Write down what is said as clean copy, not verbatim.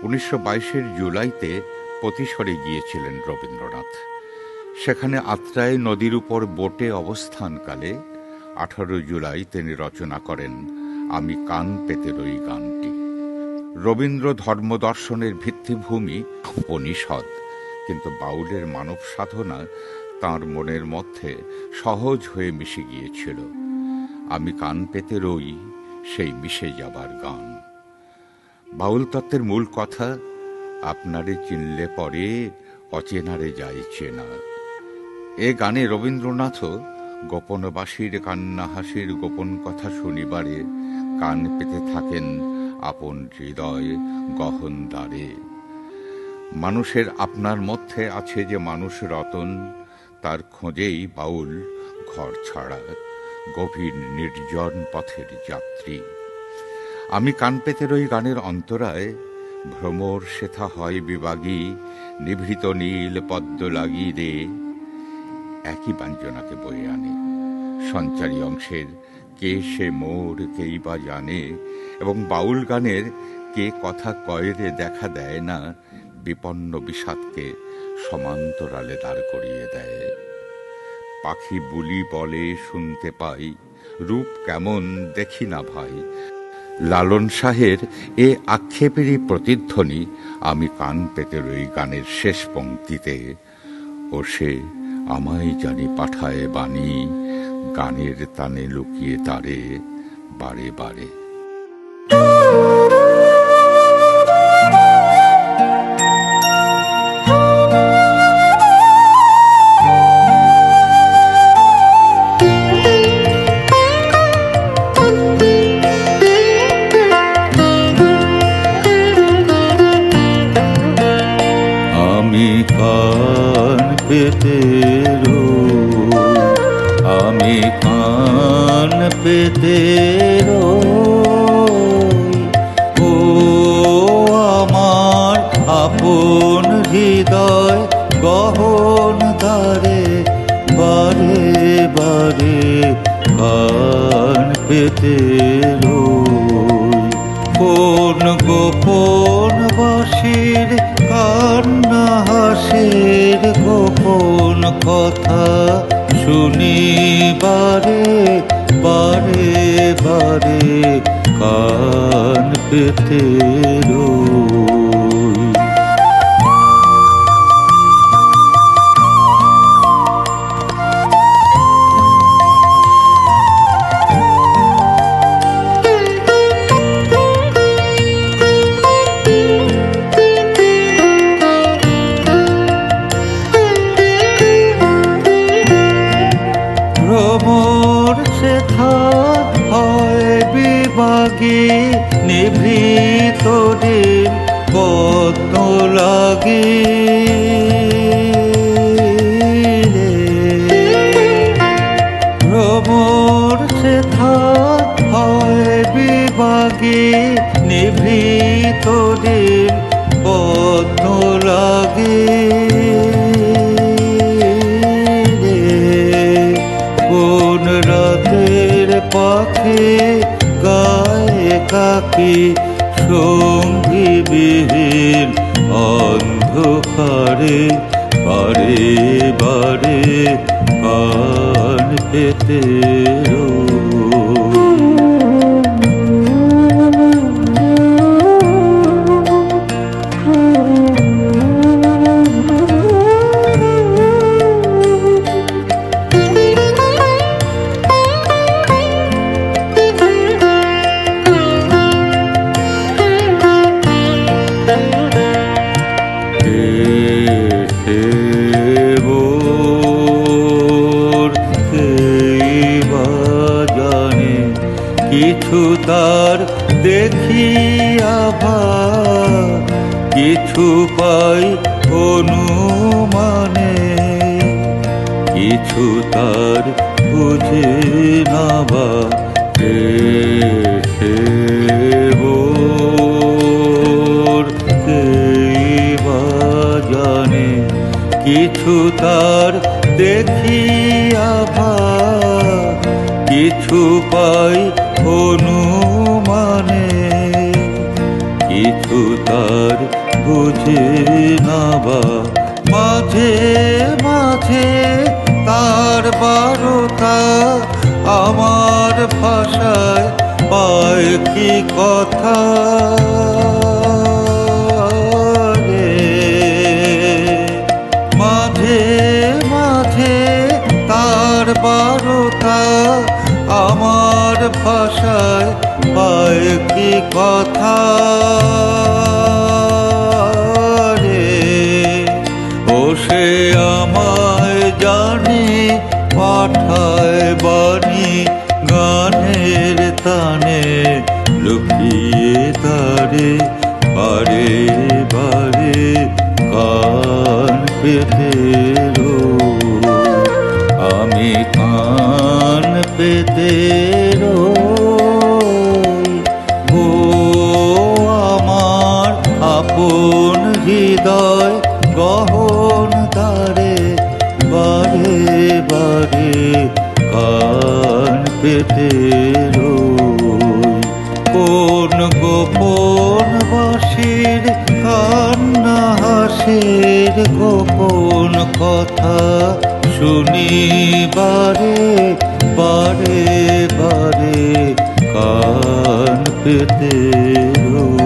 1922-এর জুলাইতে পতিশরে গিয়েছিলেন রবীন্দ্রনাথ। সেখানে আত্রাই নদীর উপর বোটে অবস্থানকালে 18 জুলাই তিনি রচনা করেন আমি কান পেতে রই গানটি। রবীন্দ্র ধর্মদর্শনের ভিত্তিভূমি উপনিষদ, কিন্তু বাউলের মানব সাধনা তাঁর মনের মধ্যে সহজ হয়ে মিশে গিয়েছিল। আমি কান পেতে রই সেই মিশে যাবার গান। বাউল তত্ত্বের মূল কথা, আপনারে চিনলে পরে অচেনারে যায় চেনা। এ গানে রবীন্দ্রনাথও গোপনবাসীর কান্না হাসির গোপন কথা শুনিবারে কান পেতে থাকেন আপন হৃদয় গহন দ্বারে। মানুষের আপনার মধ্যে আছে যে মানুষ রতন, তার খোঁজেই বাউল ঘর ছাড়া গভীর নির্জন পথের যাত্রী। আমি কান পেতে রই গানের অন্তরায় ভ্রমর সেথা হয় বিভাগী, নিভৃত নীল পদ্ম লাগি রে, একই ব্যঞ্জনাকে বয়ে আনে। সঞ্চারী অংশের কে সে মোর কেই বা জানে এবং বাউল গানের কে কথা কয়রে দেখা দেয় না বিপন্ন বিষাদকে সমান্তরালে দাঁড় করিয়ে দেয়। পাখি বুলি বলে শুনতে পাই, রূপ কেমন দেখি না ভাই। লালন শাহের এ আক্ষেপেরই প্রতিধ্বনি আমি কান পেতে রই গানের শেষ পংক্তিতে। ও সে আমায় জানি পাঠায় বাণী, গানের তানে লুকিয়ে তারে বারে বারে। আমি কান পেতে রই, আমি কান পেতে রই, ও আমার আপন হৃদয় গহন দ্বারে বারে বারে কান পেতে রই। কোন গোপন বাসির কান্না হাসির গোপন কথা শুনি বারে বারে বারে কান পেতে রই। ভ্রমর সেথা হয় বিভাগী, নিভৃত দিন পদ্ম লাগি রে। ভ্রমর সেথা হয় বিভাগী, নিভৃত দিন পদ্ম লাগি রাতের পাখি গায়ে কাকি সঙ্গী বিহীন অন্ধকারে বারে বারে কান পেতে রই। কিছু তার দেখিয়া ভাব, কিছু পাই অনুমানে, কিছু তার বুঝে না বা জানে। কিছু তার দেখিয়া ভাব, কিছু পাই অনুমানে, কিছু তার বুঝে না বা মাঝে মাঝে তার বারতা আমার ভাষায় পায় কি কথা রে। মাঝে মাঝে তার বারতা আমার ভাষায় পায় কি কথা রে। ও সে আমায় জানি পাঠায় বাণী গানের তানে লুকিয়ে তারে বারে বারে কান পেতে রই। আমি কান পেতে রই। ও আমার আপন হৃদয় গহন তারে বারে বারে কান পেতে রই। কোন গোপন বাঁশির কান্না হাসির গোপন কথা শুনি বারে বারে বারে কান পেতে রই।